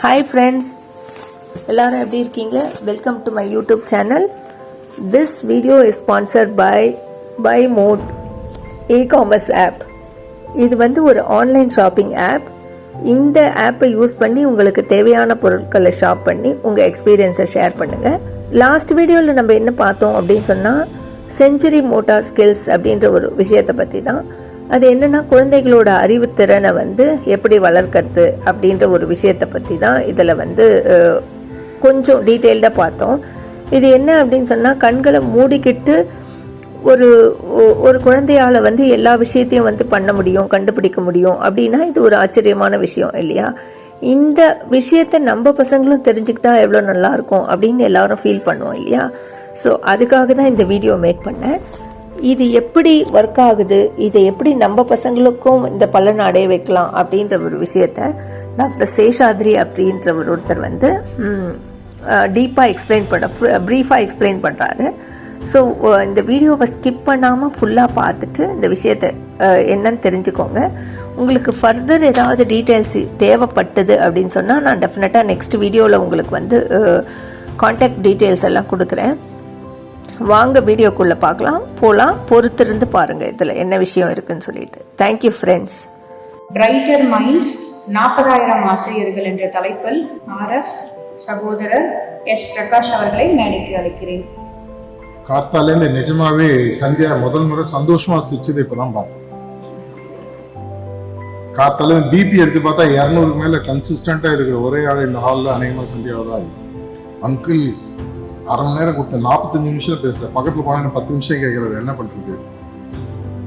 Hi friends, எல்லாரும் எப்படி இருக்கீங்க? Welcome to my YouTube channel. This video is sponsored by Mode e-commerce app. இது வந்து ஒரு ஆன்லைன் ஷாப்பிங் ஆப். இந்த ஆப்பை யூஸ் பண்ணி உங்களுக்கு தேவையான பொருட்களை ஷாப் பண்ணி உங்கள் எக்ஸ்பீரியன்ஸை ஷேர் பண்ணுங்கள். லாஸ்ட் வீடியோவில் நம்ம என்ன பார்த்தோம் அப்படின்னு சொன்னால் செஞ்சுரி மோட்டார் ஸ்கில்ஸ் அப்படின்ற ஒரு விஷயத்தை பற்றி தான். அது என்னென்னா குழந்தைகளோட அறிவுத்திறனை வந்து எப்படி வளர்க்கறது அப்படின்ற ஒரு விஷயத்தை பற்றி தான் இதில் வந்து கொஞ்சம் டீட்டெயில்டாக பார்த்தோம். இது என்ன அப்படின்னு சொன்னால் கண்களை மூடிக்கிட்டு ஒரு குழந்தையால் வந்து எல்லா விஷயத்தையும் வந்து பண்ண முடியும், கண்டுபிடிக்க முடியும் அப்படின்னா இது ஒரு ஆச்சரியமான விஷயம் இல்லையா? இந்த விஷயத்தை நம்ம பசங்களும் தெரிஞ்சுக்கிட்டா எவ்வளோ நல்லாயிருக்கும் அப்படின்னு எல்லாரும் ஃபீல் பண்ணுவோம் இல்லையா? ஸோ அதுக்காக தான் இந்த வீடியோ மேக் பண்ணேன். இது எப்படி ஒர்க் ஆகுது, இதை எப்படி நம்ம பசங்களுக்கும் இந்த பலன் அடைய வைக்கலாம் அப்படின்ற ஒரு விஷயத்த டாக்டர் சேஷாத்ரி அப்படின்ற ஒருத்தர் வந்து ப்ரீஃபாக எக்ஸ்பிளைன் பண்ணுறாரு. ஸோ இந்த வீடியோவை ஸ்கிப் பண்ணாமல் ஃபுல்லாக பார்த்துட்டு இந்த விஷயத்த என்னன்னு தெரிஞ்சுக்கோங்க. உங்களுக்கு ஃபர்தர் ஏதாவது டீட்டெயில்ஸ் தேவைப்பட்டது அப்படின்னு சொன்னால் நான் டெஃபினட்டாக நெக்ஸ்ட் வீடியோவில் உங்களுக்கு வந்து கான்டாக்ட் டீட்டெயில்ஸ் எல்லாம் கொடுக்குறேன். வாங்க வீடியோக்குள்ளே போகலாம். பொறுத்திருந்து பாருங்கள் இதில் என்ன விஷயம் இருக்குன்னு சொல்லிட்டு. Thank you friends. பிரைட்டர் மைண்ட்ஸ் 40,000 ஆசிரியர்கள் என்ற தலைப்பில் ஆர்எஃப் சகோதரர் எஸ் பிரகாஷ் அவர்களை மேடைக்கு அழைக்கிறேன். கார்த்தாலேருந்து நிஜமாவே சந்தியா முதல் முறை சந்தோஷமா சிரிச்சது இப்பதான் பார்த்தேன். கார்த்தால பிபி எடுத்து பார்த்தா 200 மேல கன்சிஸ்டண்டா இருக்கிற ஒரே ஆள் இந்த ஹாலில் அநேகமா சந்தியாவை தான். அங்கிள் அரை மணி நேரம் கொடுத்த 45 நிமிஷம் பேசுற, பக்கத்துல போனா 10 நிமிஷம் கேட்கறது, என்ன பண்றது?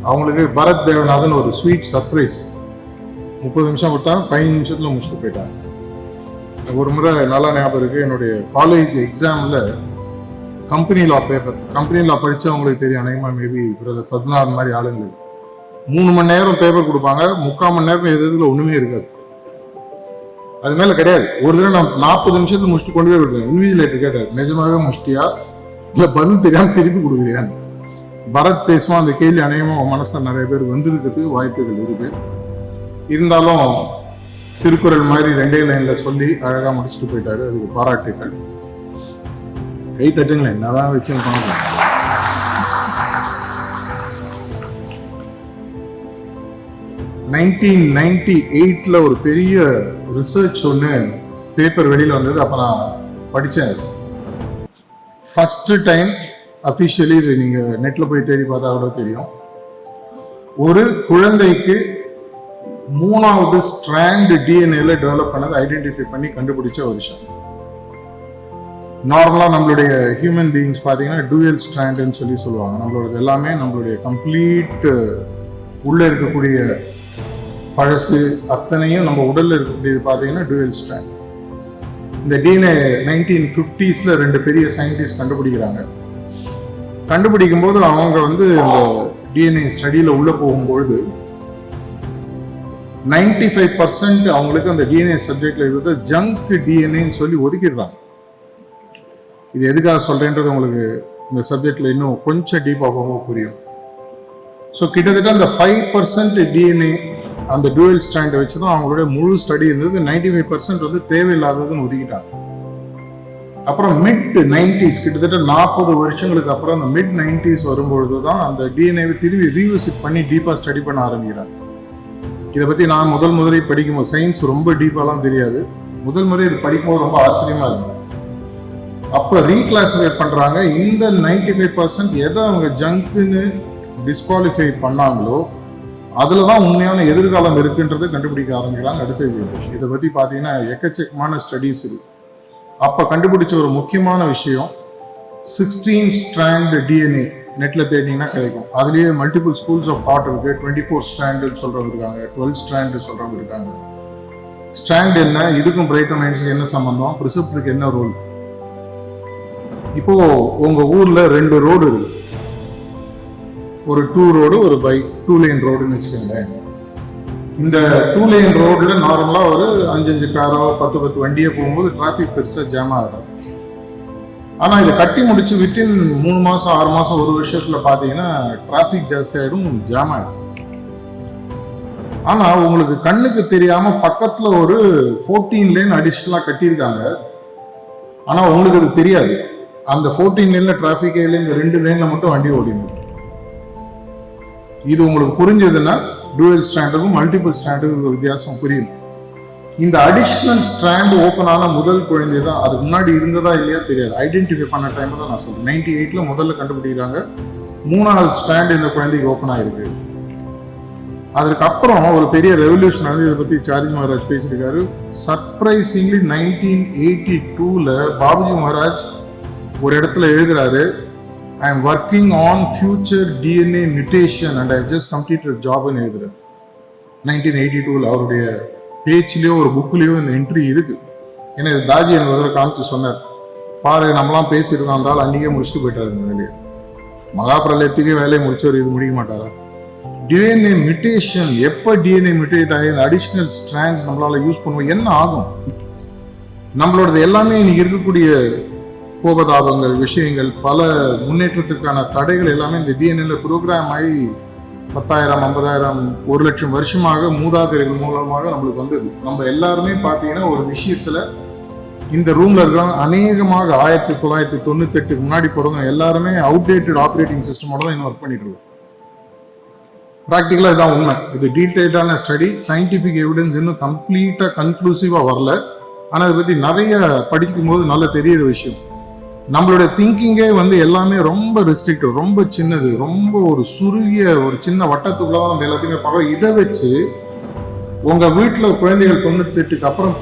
அவங்களுக்கு பரத் தேவநாதன் ஒரு ஸ்வீட் சர்ப்ரைஸ் 30 நிமிஷம் கொடுத்தாங்க, 15 நிமிஷத்துல முடிச்சுட்டு போயிட்டாங்க. ஒரு முறை நல்லா ஞாபகம் இருக்கு, என்னுடைய காலேஜ் எக்ஸாம்ல கம்பெனி லா படிச்சவங்களுக்கு தெரியும், அநேகமா மேபி 16 மாதிரி ஆளுங்களுக்கு 3 மணி நேரம் பேப்பர் கொடுப்பாங்க, 3/4 மணி நேரம் எதுல ஒண்ணுமே இருக்காது. அது மேல கிடையாது. ஒரு தடவை நான் 40 நிமிஷத்துல முடிச்சுட்டு கொண்டு போய் கொடுத்தேன். இன்விஜிலேட்டர் கேட்டார், நிஜமாவே முடிச்சிட்டியா இல்ல பதில் தெரியாம திருப்பி கொடுக்குறியான்னு. பரத் பேசுவான், அந்த கேள்வி அநேகமா மனசுல நிறைய பேர் வந்திருக்கிறதுக்கு வாய்ப்புகள் இருக்கு. இருந்தாலும் திருக்குறள் மாதிரி 2 லைன்ல சொல்லி அழகா முடிச்சுட்டு போயிட்டாரு. அதுக்கு பாராட்டுக்கள். கை தட்டுங்களேன், என்னதான் வச்சு 1998 ஒரு பெரிய ரிசர்ச் ஒன்று பேப்பர் வெளியில் வந்தது. அப்போ நான் படித்தேன். ஃபர்ஸ்ட் டைம் அஃபிஷியலி, இது நீங்கள் நெட்டில் போய் தேடி பார்த்தா கூட தெரியும், ஒரு குழந்தைக்கு 3வது ஸ்ட்ராண்ட் டிஎன்ஏல டெவலப் பண்ணது ஐடென்டிஃபை பண்ணி கண்டுபிடிச்ச ஒரு விஷயம். நார்மலாக நம்மளுடைய ஹியூமன் பீயிங்ஸ் பார்த்தீங்கன்னா டூயல் ஸ்ட்ராண்டுன்னு சொல்லுவாங்க. நம்மளோடது எல்லாமே நம்மளுடைய கம்ப்ளீட் உள்ளே இருக்கக்கூடிய பழசு அத்தனையும் நம்ம உடல்ல இருக்கக்கூடியது பார்த்தீங்கன்னா டூயல் ஸ்ட்ராண்ட். இந்த டிஎன்ஏ 1950s 2 பெரிய சயின்டிஸ்ட் கண்டுபிடிக்கும் போது அவங்க வந்து இந்த டிஎன்ஏ ஸ்டடியில உள்ள போகும்பொழுது 95% அவங்களுக்கு அந்த டிஎன்ஏ சப்ஜெக்ட்ல இருக்கிறது ஜங்க் டிஎன்ஏன்னு சொல்லி ஒதுக்கிடுறாங்க. இது எதுக்காக சொல்றேன்றது உங்களுக்கு இந்த சப்ஜெக்ட்ல இன்னும் கொஞ்சம் டீப்பா போக புரியும். ஸோ கிட்டத்தட்ட அந்த 5% டிஎன்ஏ அந்த டூயல் ஸ்ட்ராண்டை வச்சு தான் அவங்களுடைய முழு ஸ்டடி இருந்தது. 95% வந்து தேவையில்லாததுன்னு ஒதுக்கிட்டாங்க. அப்புறம் mid-90s, கிட்டத்தட்ட 40 வருஷங்களுக்கு அப்புறம் அந்த mid-90s வரும்பொழுது தான் அந்த டிஎன்ஏவை திரும்பி ரீவிசிட் பண்ணி டீப்பாக ஸ்டடி பண்ண ஆரம்பிக்கிறாங்க. இதை பற்றி நான் முதல் படிக்கும்போது, சயின்ஸ் ரொம்ப டீப்பாலாம் தெரியாது, முதல் முறை இது படிக்கும்போது ரொம்ப ஆச்சரியமா இருந்தது. அப்போ ரீகிளாசிஃபை பண்ணுறாங்க. இந்த 95% எதை அவங்க ஜங்க்னு டிஸ்குவாலிஃபை பண்ணாங்களோ அதில் தான் உண்மையான எதிர்காலம் இருக்குன்றதை கண்டுபிடிக்க ஆரம்பிக்கிறாங்க அடுத்த ஜெனரேஷன். இதை பற்றி பார்த்தீங்கன்னா எக்கச்சக்கமான ஸ்டடீஸ் இருக்கு. அப்போ கண்டுபிடிச்ச ஒரு முக்கியமான விஷயம் 16 ஸ்ட்ராண்ட் டிஎன்ஏ. நெட்டில் தேடினீங்கன்னா கிடைக்கும். அதுலேயே மல்டிபிள் ஸ்கூல்ஸ் ஆஃப் தாட் இருக்கு. 24 ஸ்ட்ராண்டுன்னு சொல்கிறவங்க இருக்காங்க, 12 ஸ்ட்ராண்டு சொல்கிறவங்க இருக்காங்க. ஸ்ட்ராண்ட் என்ன, இதுக்கும் பிரைட்டர் மைண்ட்ஸுக்கு என்ன சம்பந்தம், ப்ரிசெப்டருக்கு என்ன ரோல்? இப்போ உங்கள் ஊரில் 2 ரோடு இருக்கு. ஒரு 2 ரோடு, ஒரு 2 லேன் ரோடுன்னு வச்சுக்கோங்களேன். இந்த 2 லேன் ரோடில் நார்மலாக ஒரு 5 காரோ 10 வண்டியே போகும்போது டிராஃபிக் பெருசாக ஜாம் ஆகும். ஆனால் இதை கட்டி முடிச்சு வித்தின் 3 மாதம் 6 மாதம் 1 வருஷத்தில் பார்த்தீங்கன்னா டிராஃபிக் ஜாஸ்தி ஆகிடும், ஜாம் ஆகிடும். ஆனால் உங்களுக்கு கண்ணுக்கு தெரியாமல் பக்கத்தில் ஒரு 14 லேன் அடிஷ்னலாக கட்டியிருக்காங்க. ஆனால் உங்களுக்கு அது தெரியாது. அந்த 14 லேனில் டிராஃபிக் ஏரியில் இந்த 2 லேனில் மட்டும் வண்டி ஓடிடும். இது உங்களுக்கு புரிஞ்சதுன்னா டூயல் ஸ்டாண்டுக்கும் மல்டிபிள் ஸ்டாண்டுக்கும் வித்தியாசம் புரியும். இந்த அடிஷ்னல் ஸ்டாண்ட் ஓப்பன் ஆன முதல் குழந்தை தான். அதுக்கு முன்னாடி இருந்ததா இல்லையா தெரியாது. ஐடென்டிஃபை பண்ண டைம் தான் நான் சொல்றேன். 98ல் முதல்ல கண்டுபிடிக்கிறாங்க. 3வது ஸ்டாண்ட் இந்த குழந்தைக்கு ஓப்பன் ஆயிருக்கு. அதுக்கப்புறம் ஒரு பெரிய ரெவல்யூஷன் வந்து இதை பற்றி சார்ஜி மகாராஜ் பேசியிருக்காரு. சர்ப்ரைசிங்லி 1982ல் பாபுஜி மகாராஜ் ஒரு இடத்துல எழுதுறாரு, I am working on future DNA mutation and I just completed ஜாப்னு எழுதுறாரு. 1982ல் அவருடைய பேச்சிலேயோ ஒரு புக்லேயோ இந்த என்ட்ரி இருக்கு. ஏன்னா இது தாஜி எனக்கு முதல்ல காமிச்சு சொன்னார், பாரு நம்மளாம் பேசியிருக்கோம், அந்த ஆள் அன்றைக்கே முடிச்சுட்டு போயிட்டார் இந்த வேலையை. மகாபிரளயத்துக்கே வேலையை முடிச்சவர் இது முடிக்க மாட்டாரா? டிஎன்ஏ மியூட்டேஷன், எப்போ டிஎன்ஏ மியூட்டேட் ஆகி இந்த அடிஷ்னல் ஸ்ட்ராண்ட்ஸ் நம்மளால யூஸ் பண்ணுவோம், என்ன ஆகும்? நம்மளோடது எல்லாமே இன்னைக்கு இருக்கக்கூடிய கோபதாபங்கள், விஷயங்கள், பல முன்னேற்றத்துக்கான தடைகள் எல்லாமே இந்த டிஎன்ஏல ப்ரோக்ராம் ஆகி 10,000, 50,000, 1,00,000 வருஷமாக மூதாதையர்கள் மூலமாக நம்மளுக்கு வந்தது. நம்ம எல்லாருமே பார்த்தீங்கன்னா ஒரு விஷயத்துல இந்த ரூம்ல இருக்கிறவங்க அநேகமாக 1998 முன்னாடி பிறந்தவங்க எல்லாருமே அவுடேட்டட் ஆப்ரேட்டிங் சிஸ்டமோட தான் இன்னும் ஒர்க் பண்ணிட்டு இருக்கோம். ப்ராக்டிக்கலாக இதான் உண்மை. இது டீட்டெயில்டான ஸ்டடி, சயின்டிஃபிக் எவிடன்ஸ் இன்னும் கம்ப்ளீட்டாக கன்க்ளூசிவாக வரல. ஆனால் அதை பற்றி நிறைய படிக்கும் போது நல்ல தெரியிற விஷயம். நம்மளோட திங்கிங்கே வந்து எல்லாமே ரொம்ப ரெஸ்ட்ரிக்டிவ், ரொம்ப சின்னது, ரொம்ப ஒரு சுருகிய ஒரு சின்ன வட்டத்துக்குள்ள தான் நம்ம எல்லாத்தையுமே பார்க்குறோம். இதை வச்சு உங்கள் வீட்டில் குழந்தைகள் 98க்கு அப்புறம்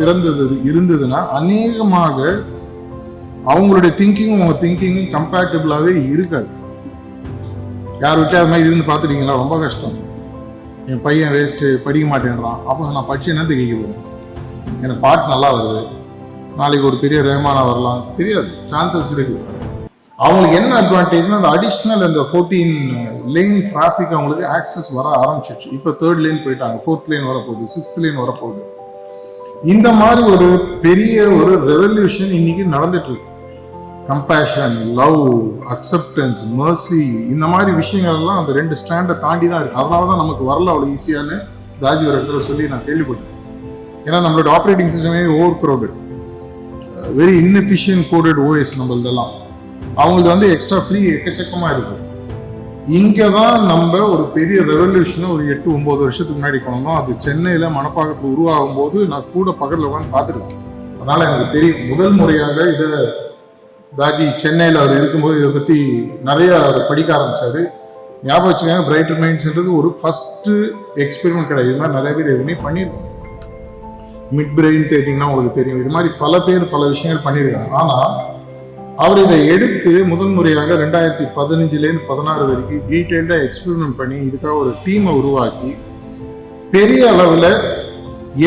இருந்ததுன்னா அநேகமாக அவங்களுடைய திங்கிங்கும் உங்கள் திங்கிங்கும் கம்பேட்டபிளாகவே இருக்காது. யார் வீட்டில் அது மாதிரி இருந்து பார்த்துட்டீங்களா? ரொம்ப கஷ்டம். என் பையன் வேஸ்ட்டு, படிக்க மாட்டேன்றான். அப்போ நான் படிச்சு என்னது கேட்குறது? எனக்கு பாட்டு நல்லா வருது, நாளைக்கு ஒரு பெரிய ரேமானா வரலாம், தெரியாது, சான்சஸ் இருக்கு. அவங்களுக்கு என்ன அட்வான்டேஜ்னா அந்த அடிஷ்னல் அந்த 14 லேன் டிராஃபிக் அவங்களுக்கு ஆக்சஸ் வர ஆரம்பிச்சிச்சு. இப்போ 3rd லேன் போயிட்டாங்க, 4th லேன் வரப்போகுது, 6th லேன் வரப்போகுது. இந்த மாதிரி ஒரு பெரிய ஒரு ரெவல்யூஷன் இன்னைக்கு நடந்துட்டு இருக்கு. கம்பேஷன், லவ், அக்செப்டன்ஸ், மர்சி, இந்த மாதிரி விஷயங்கள் எல்லாம் அந்த 2 ஸ்டாண்டை தாண்டி தான் இருக்கு. அதனால தான் நமக்கு வரல அவ்வளோ ஈஸியானு தாஜி ஒரு இடத்துல சொல்லி நான் கேள்விப்பட்டேன். ஏன்னா நம்மளோட ஆப்ரேட்டிங் சிஸ்டமே overcrowded, very inefficient coded OS நம்மளதெல்லாம். அவங்களது வந்து எக்ஸ்ட்ரா ஃப்ரீ எக்கச்சக்கமாக இருக்கும். இங்கே தான் நம்ம ஒரு பெரிய ரெவல்யூஷனை ஒரு 8-9 வருஷத்துக்கு முன்னாடி கொண்டோம். அது சென்னையில் மணப்பாக்கத்தில் உருவாகும் போது நான் கூட பக்கத்தில் உட்காந்து பார்த்துருக்கேன். அதனால் எனக்கு தெரியும். முதல் முறையாக இதை தாஜி சென்னையில் அவர் இருக்கும்போது இதை பற்றி நிறையா அவர் படிக்க ஆரம்பித்தார். ஞாபகம் வச்சுக்கோங்க, பிரைட்டர் மைண்ட்ஸ்ன்றது ஒரு ஃபஸ்ட்டு எக்ஸ்பெரிமெண்ட் கிடையாது. இது மாதிரி நிறைய பேர் எதுவுமே பண்ணியிருக்கோம். மிட் பிரெயின் தேட்டிங்கன்னா உங்களுக்கு தெரியும். இது மாதிரி பல பேர் பல விஷயங்கள் பண்ணியிருக்காங்க. ஆனால் அவர் இதை எடுத்து முதல் முறையாக 2015லேருந்து 16 வரைக்கும் டீட்டெயில்டாக எக்ஸ்பெரிமெண்ட் பண்ணி இதுக்காக ஒரு டீமை உருவாக்கி பெரிய அளவில்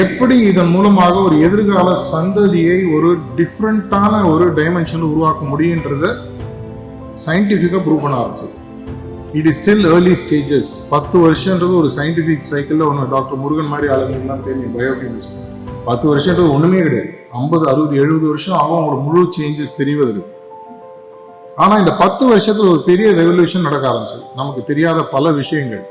எப்படி இதன் மூலமாக ஒரு எதிர்கால சந்ததியை ஒரு டிஃப்ரெண்ட்டான ஒரு டைமென்ஷனில் உருவாக்க முடியுன்றத சயின்டிஃபிக்காக ப்ரூவ் பண்ண ஆரம்பிச்சது. It is still early stages. 10 வருஷன்றது ஒரு சயின்டிஃபிக் சைக்கிளில் ஒன்று டாக்டர் முருகன் மாதிரி ஆளுங்கள்லாம் தெரியும், பயோகெமிஸ்ட். 10 வருஷன்றது ஒன்றுமே கிடையாது. 50, 60, 70 வருஷம் ஆகும் ஒரு முழு சேஞ்சஸ் தெரிவதற்கு. ஆனால் இந்த 10 வருஷத்துல ஒரு பெரிய ரெவல்யூஷன் நடக்க ஆரம்பிச்சது. நமக்கு தெரியாத பல விஷயங்கள்,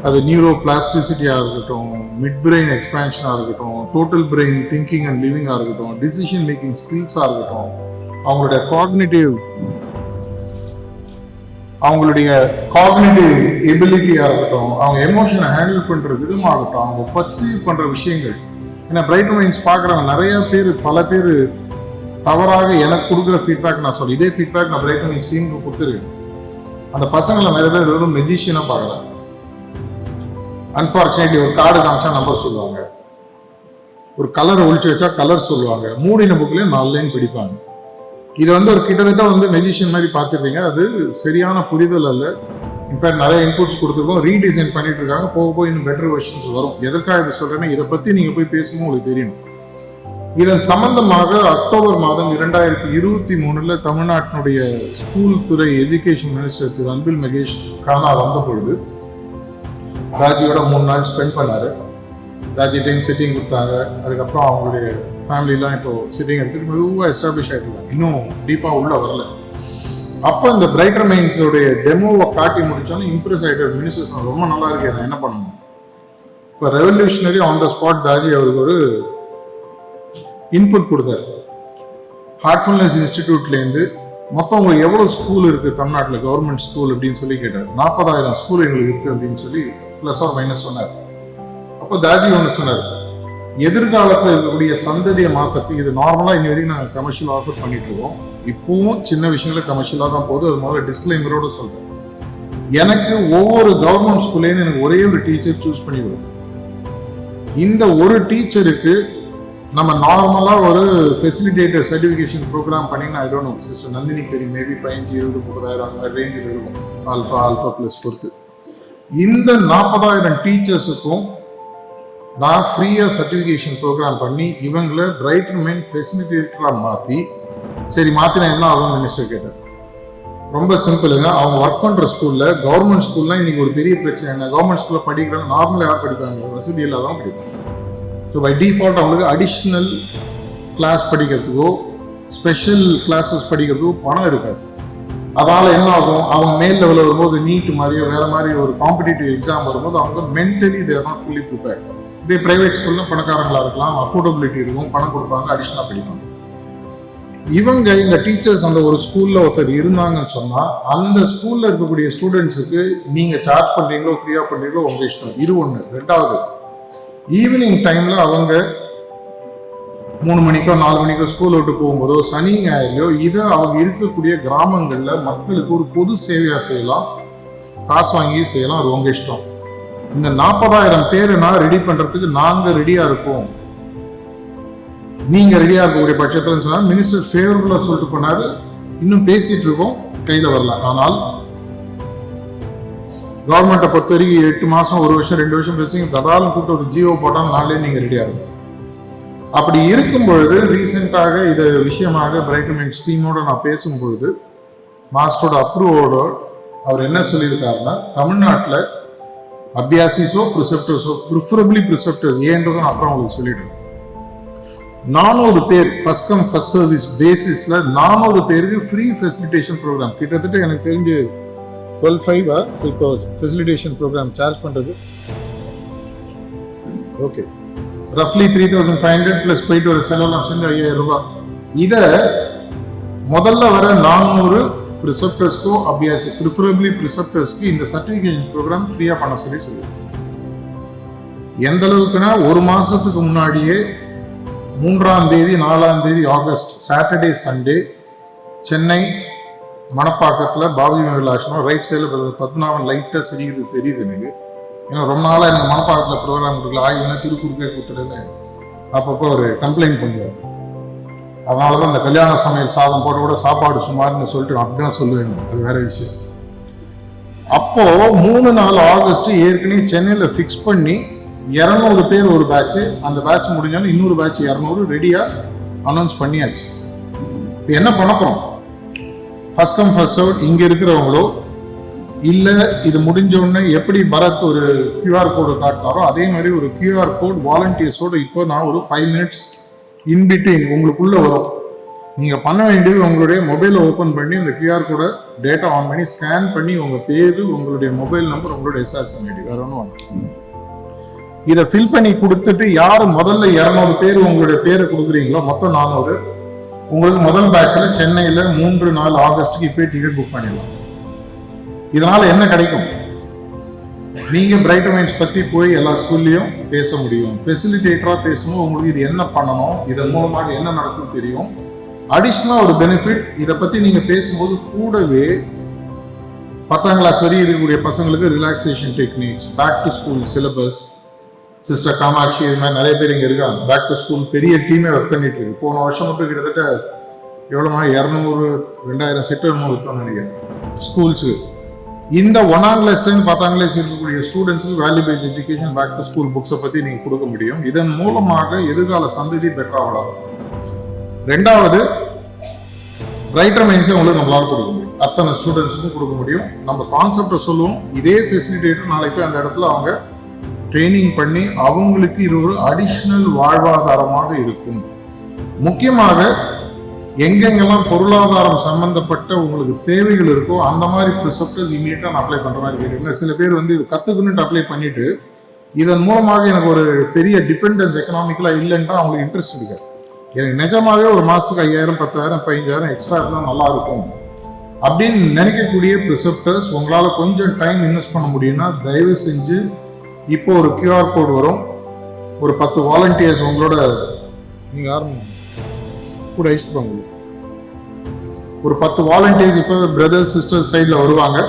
அது நியூரோ பிளாஸ்டிசிட்டியாக இருக்கட்டும், மிட் பிரெயின் எக்ஸ்பேன்ஷனாக இருக்கட்டும், டோட்டல் பிரெயின் திங்கிங் அண்ட் லிவிங்காக இருக்கட்டும், டிசிஷன் மேக்கிங் ஸ்கில்ஸாக இருக்கட்டும், அவங்களுடைய காக்னிட்டிவ் எபிலிட்டியாக இருக்கட்டும், அவங்க எமோஷனை ஹேண்டில் பண்ணுற விதமாகட்டும், அவங்க பர்சீவ் பண்ணுற விஷயங்கள். ஏன்னா பிரைட்டர் மைண்ட்ஸ் பார்க்குறவங்க நிறைய பேர், பல பேர் தவறாக எனக்கு கொடுக்குற ஃபீட்பேக் நான் சொல்ல, இதே ஃபீட்பேக் நான் பிரைட்டர் மைண்ட்ஸ் டீமுக்கு கொடுத்துருக்கேன். அந்த பசங்களை நிறைய பேர் வெறும் மெஜிஷியனாக பார்க்குறாங்க. அன்ஃபார்ச்சுனேட்லி ஒரு கார்டு காமிச்சா நம்பர் சொல்லுவாங்க, ஒரு கலரை ஒழிச்சு வச்சா கலர் சொல்லுவாங்க, மூடின புக்லேயே 4 லைன் படிப்பாங்க. இதை வந்து ஒரு கிட்டத்தட்ட வந்து மெஜிஷியன் மாதிரி பார்த்துருப்பீங்க. அது சரியான புரிதல் அல்ல. இன்ஃபேக்ட் நிறைய இன்புட்ஸ் கொடுத்துருக்கோம், ரீடிசைன் பண்ணிட்டு இருக்காங்க. போக இன்னும் பெட்டர் வெர்ஷன்ஸ் வரும். எதற்காக இதை சொல்றேன்னா, இதை பற்றி நீங்கள் போய் பேசணும், உங்களுக்கு தெரியணும். இதன் சம்பந்தமாக அக்டோபர் மாதம் 2023 தமிழ்நாட்டினுடைய ஸ்கூல் துறை எஜுகேஷன் மினிஸ்டர் திரு அன்பில் மகேஷ் கானா வந்த பொழுது தாஜியோட 3 நாள் ஸ்பெண்ட் பண்ணாரு. தாஜிட்டையும் சிட்டிங் கொடுத்தாங்க. அதுக்கப்புறம் அவங்களுடைய ஃபேமிலிலாம் இப்போ சிட்டிங் எடுத்துட்டு மெதுவாக எஸ்டாப்ளிஷ் ஆகிட்டு இருக்காங்க. இன்னும் டீப்பாக உள்ள வரல. அப்போ இந்த பிரைட்டர் மைண்ட்ஸோடைய டெமோவை காட்டி முடிச்சோன்னு இம்ப்ரெஸ் ஆகிட்டு மினிஸ்டர் ரொம்ப நல்லா இருக்கேன், நான் என்ன பண்ணணும்? இப்போ revolutionary on the spot Daaji அவருக்கு ஒரு இன்புட் கொடுத்தார். ஹார்ட்ஃபுல்னஸ் இன்ஸ்டிடியூட்லேருந்து மொத்தம் உங்களுக்கு எவ்வளோ ஸ்கூல் இருக்குது தமிழ்நாட்டில் கவர்மெண்ட் ஸ்கூல் அப்படின்னு சொல்லி கேட்டார். 40,000 ஸ்கூல் எங்களுக்கு இருக்குது அப்படின்னு சொல்லி ப்ளஸ் ஆர் மைனஸ் சொன்னார். அப்போ தாஜி ஒன்று சொன்னார், எதிர்காலத்தில் இருக்கக்கூடிய சந்ததியை மாற்றத்துக்கு இது நார்மலாக இன்னி வரைக்கும் நாங்கள் கமர்ஷியல் ஆஃபர் பண்ணிட்டு இருக்கோம். இப்பவும் சின்ன விஷயங்கள கமர்ஷியலாக தான் போகுது. அது முதல்ல டிஸ்க்ளைமரோட சொல்கிறேன். எனக்கு ஒவ்வொரு கவர்மெண்ட் ஸ்கூல்லேருந்து எனக்கு ஒரே ஒரு டீச்சர் சூஸ் பண்ணி வரும். இந்த ஒரு டீச்சருக்கு நம்ம நார்மலாக ஒரு ஃபெசிலிட்டேட்டர் சர்டிஃபிகேஷன் ப்ரோக்ராம் பண்ணிங்கன்னா ஐ டோன்ட் நோ சிஸ்டர் நந்தினிக்கு தெரியும், மேபி 15, 20, 30,000 அந்த மாதிரி ரேஞ்சில் இருக்கும். ஆல்ஃபா ப்ளஸ் பொறுத்து இந்த 40,000 டீச்சர்ஸுக்கும் நான் ஃப்ரீயாக சர்டிஃபிகேஷன் ப்ரோக்ராம் பண்ணி இவங்களை பிரைட்டர் மைண்ட் ஃபெசிலிட்டேட்டராக மாற்றி, சரி மாற்றினா என்ன ஆகும் மினிஸ்டர் கேட்டார். ரொம்ப சிம்பிளுங்க. அவங்க ஒர்க் பண்ணுற ஸ்கூலில் கவர்மெண்ட் ஸ்கூல்லாம் இன்னைக்கு ஒரு பெரிய பிரச்சனை என்ன, கவர்மெண்ட் ஸ்கூலில் படிக்கிறவங்க நார்மலாக யார் படிப்பாங்க, வசதி இல்லாதவங்க படிப்பாங்க. ஸோ பை டிஃபால்ட் அவங்களுக்கு அடிஷ்னல் கிளாஸ் படிக்கிறதுக்கோ ஸ்பெஷல் கிளாஸஸ் படிக்கிறதுக்கோ பணம் இருக்காது. அதனால் என்ன ஆகும், அவங்க மேல் லெவலில் வரும்போது நீட் மாதிரியோ வேறு மாதிரி ஒரு காம்படிட்டிவ் எக்ஸாம் வரும்போது அவங்க mentally there not fully prepared. இதே ப்ரைவேட் ஸ்கூலில் பணக்காரங்களாக இருக்கலாம், அஃபோர்டபிலிட்டி இருக்கும், பணம் கொடுப்பாங்க, அடிஷ்னலாக படிப்பாங்க. இவங்க இந்த டீச்சர்ஸ் அந்த ஒரு ஸ்கூலில் ஒருத்தர் இருந்தாங்கன்னு சொன்னால் அந்த ஸ்கூலில் இருக்கக்கூடிய ஸ்டூடெண்ட்ஸுக்கு நீங்கள் சார்ஜ் பண்ணுறீங்களோ ஃப்ரீயாக பண்ணுறீங்களோ உங்கள் இஷ்டம். இது ஒன்று. ரெண்டாவது, ஈவினிங் டைமில் அவங்க 3 மணிக்கோ 4 மணிக்கோ ஸ்கூல் விட்டு போகும்போதோ சனி ஞாயிறோ இதை அவங்க இருக்கக்கூடிய கிராமங்களில் மக்களுக்கு ஒரு பொது சேவையாக செய்யலாம், காசு வாங்கி செய்யலாம். அது உங்கள் இஷ்டம். இந்த 40,000 பேரை நான் ரெடி பண்ணுறதுக்கு நாங்கள் ரெடியாக இருக்கோம், நீங்கள் ரெடியாக இருக்கக்கூடிய பட்சத்தில் சொன்னால் மினிஸ்டர் ஃபேவரபுளாக சொல்லிட்டு போனார். இன்னும் பேசிகிட்டு இருக்கோம், கையில் வரல. ஆனால் கவர்மெண்ட்டை பொறுத்த வரைக்கும் 8 மாதம் 1 வருஷம் 2 வருஷம் பேசுங்க, தடாலும் கூப்பிட்டு ஒரு ஜியோ போட்டாலும் நாளே நீங்கள் ரெடியாக இருக்கும். அப்படி இருக்கும் பொழுது ரீசெண்டாக இது விஷயமாக பிரைட்டர் மைண்ட் ஸ்கீமோட நான் பேசும்பொழுது மாஸ்டரோட அப்ரூவோட அவர் என்ன சொல்லியிருக்காருன்னா, தமிழ்நாட்டில் அபியாசிஸோ ப்ரிசெப்டர்ஸோ ப்ரிஃபரபிளி ப்ரிசெப்டர்ஸ் ஏன்றதை நான் அப்புறம் உங்களுக்கு சொல்லிடுறேன். 400 பேர் ஃபர்ஸ்ட் கம் ஃபர்ஸ்ட் சர்வீஸ் பேசிஸில் 400 பேருக்கு ஃப்ரீ ஃபெசிலிட்டேஷன் ப்ரோக்ராம். கிட்டத்தட்ட எனக்கு தெரிஞ்சு 12,500 இப்போ ஃபெசிலிட்டேஷன் ப்ரோக்ராம் சார்ஜ் பண்ணுறது. ஓகே, ரஃப்லி 3,500 ப்ளஸ் போயிட்டு ஒரு செலவெல்லாம் சேர்ந்து 5,000 ரூபாய். இதை முதல்ல வர 400 ப்ரிசெப்டர்ஸ்க்கோ அபியாசி ப்ரிஃபரபிளி ப்ரிசெப்டர்ஸ்க்கு இந்த சர்டிஃபிகேஷன் ப்ரோக்ராம் ஃப்ரீயாக பண்ண சொல்லியிருக்கேன். எந்த அளவுக்குன்னா 1 மாதத்துக்கு முன்னாடியே 3ஆம் தேதி 4ஆம் தேதி ஆகஸ்ட் சாட்டர்டே சண்டே சென்னை மணப்பாக்கத்தில் பாபி மகிழாசனம் ரைட் சைடில் பத்மநாபன் லைட்டாக சிரிக்கிறது தெரியுது எனக்கு. ஏன்னா ரொம்ப நாளாக எனக்கு மணப்பாக்கத்தில் ப்ரோக்ராம் கொடுக்கல, ஆய்வுனா திருக்குறுக்கே கொடுத்துருன்னு அப்பப்போ ஒரு கம்ப்ளைண்ட் பண்ணுவார். அதனால தான் அந்த கல்யாண சமையல் சாதம் போட கூட சாப்பாடு சுமார்னு சொல்லிட்டு அப்படிதான் சொல்லுவேன். அது வேற விஷயம். அப்போது 3-4 ஆகஸ்ட் ஏற்கனவே சென்னையில் ஃபிக்ஸ் பண்ணி 200 பேர் ஒரு பேட்ச், அந்த பேட்ச் முடிஞ்சாலும் இன்னொரு பேட்ச் 200 ரெடியாக அனௌன்ஸ் பண்ணியாச்சு. இப்போ என்ன பண்ண போகிறோம், ஃபர்ஸ்ட் கம் ஃபர்ஸ்ட் சர்வ் இங்கே இருக்கிறவங்களோ இல்லை இது முடிஞ்சோடனே எப்படி பரத் ஒரு கியூஆர் கோடு காட்டினாரோ அதே மாதிரி ஒரு கியூஆர் கோட் வாலண்டியர்ஸோடு இப்போ நான் ஒரு 5 மினிட்ஸ் இன்பிட்வீன் உங்களுக்குள்ளே வரும். நீங்கள் பண்ண வேண்டியது உங்களுடைய மொபைலை ஓப்பன் பண்ணி அந்த கியூஆர் கோடை டேட்டா ஆன் பண்ணி ஸ்கேன் பண்ணி உங்கள் பேர், உங்களுடைய மொபைல் நம்பர், உங்களுடைய எஸ்ஆர்எஸ்என் ஐடி வேறு ஒன்றும் இதை ஃபில் பண்ணி கொடுத்துட்டு யார் முதல்ல 200 பேர் உங்களுடைய பேரை கொடுக்குறீங்களோ மொத்தம் 400 உங்களுக்கு முதல் பேட்சில் சென்னையில் 3-4 ஆகஸ்ட்டுக்கு இப்போ டிக்கெட் புக் பண்ணிடலாம். இதனால் என்ன கிடைக்கும், நீங்கள் பிரைட்டர் மைண்ட்ஸ் பற்றி போய் எல்லா ஸ்கூல்லையும் பேச முடியும். ஃபெசிலிட்டேட்டராக பேசணும், உங்களுக்கு இது என்ன பண்ணணும், இதன் மூலமாக என்ன நடக்கும் தெரியும். அடிஷ்னலாக ஒரு பெனிஃபிட், இதை பற்றி நீங்கள் பேசும்போது கூடவே 10ஆம் கிளாஸ் வரை இருக்கக்கூடிய பசங்களுக்கு relaxation techniques, back to school syllabus, sister Kamakshi இது மாதிரி நிறைய பேர் இங்கே இருக்காங்க. பேக் டு ஸ்கூல் பெரிய டீமே ஒர்க் பண்ணிட்டு இருக்கு. போன வருஷம் மட்டும் கிட்டத்தட்ட எவ்வளோமா 200-2000 செட்டு விற்றோம் நினைக்கிறேன் ஸ்கூல்ஸுக்கு. இந்த 1ஆம் கிளாஸ்லேருந்து 10ஆம் கிளாஸ் இருக்கக்கூடிய ஸ்டூடெண்ட்ஸுக்கு value based education back to school புக்ஸை பற்றி நீங்கள் கொடுக்க முடியும். இதன் மூலமாக எதிர்கால சந்ததி பெட்டராக வளரும். 2வது, பிரைட்டர் மைண்ட்ஸை உங்களுக்கு நம்மளால் கொடுக்க முடியும், அத்தனை ஸ்டூடெண்ட்ஸுக்கும் கொடுக்க முடியும். நம்ம கான்செப்டை சொல்லுவோம், இதே ஃபெசிலிட்டேட்டர் நாளைக்கு போய் அந்த இடத்துல அவங்க ட்ரைனிங் பண்ணி அவங்களுக்கு இது ஒரு அடிஷ்னல் வாழ்வாதாரமாக இருக்கும். முக்கியமாக எங்கெங்கெல்லாம் பொருளாதாரம் சம்பந்தப்பட்ட உங்களுக்கு தேவைகள் இருக்கோ அந்த மாதிரி ப்ரிசெப்டர்ஸ் இமீடியட்டாக நான் அப்ளை பண்ணுற மாதிரி கேட்டீங்கன்னா, சில பேர் இது கற்றுக்கணுன்ட்டு அப்ளை பண்ணிட்டு இதன் மூலமாக எனக்கு ஒரு பெரிய டிபெண்டன்ஸ் எக்கனாமிக்கலாக இல்லைன்னா அவங்களுக்கு இன்ட்ரெஸ்ட் இருக்காது. எனக்கு நிஜமாவே ஒரு மாதத்துக்கு 5000, 10,000, 15,000 எக்ஸ்ட்ரா இருந்தால் நல்லா இருக்கும் அப்படின்னு நினைக்கக்கூடிய ப்ரிசெப்டர்ஸ் உங்களால் கொஞ்சம் டைம் இன்வெஸ்ட் பண்ண முடியும்னா தயவு செஞ்சு இப்போ ஒரு QR கோட் வரும். ஒரு 10 வாலண்டியர்ஸ் உங்களோட நீங்கள் யாரும் கூட அழிச்சிட்டு ஒரு 10 வாலண்டியர்ஸ் இப்போ பிரதர்ஸ் சிஸ்டர்ஸ் சைடில் வருவாங்க.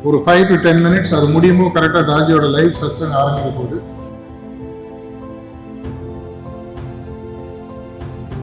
ஒரு 5 to 10 minutes அது முடியுமோ கரெக்டாக தாஜியோட லைவ் சத்சங் ஆரம்பிக்க போகுது.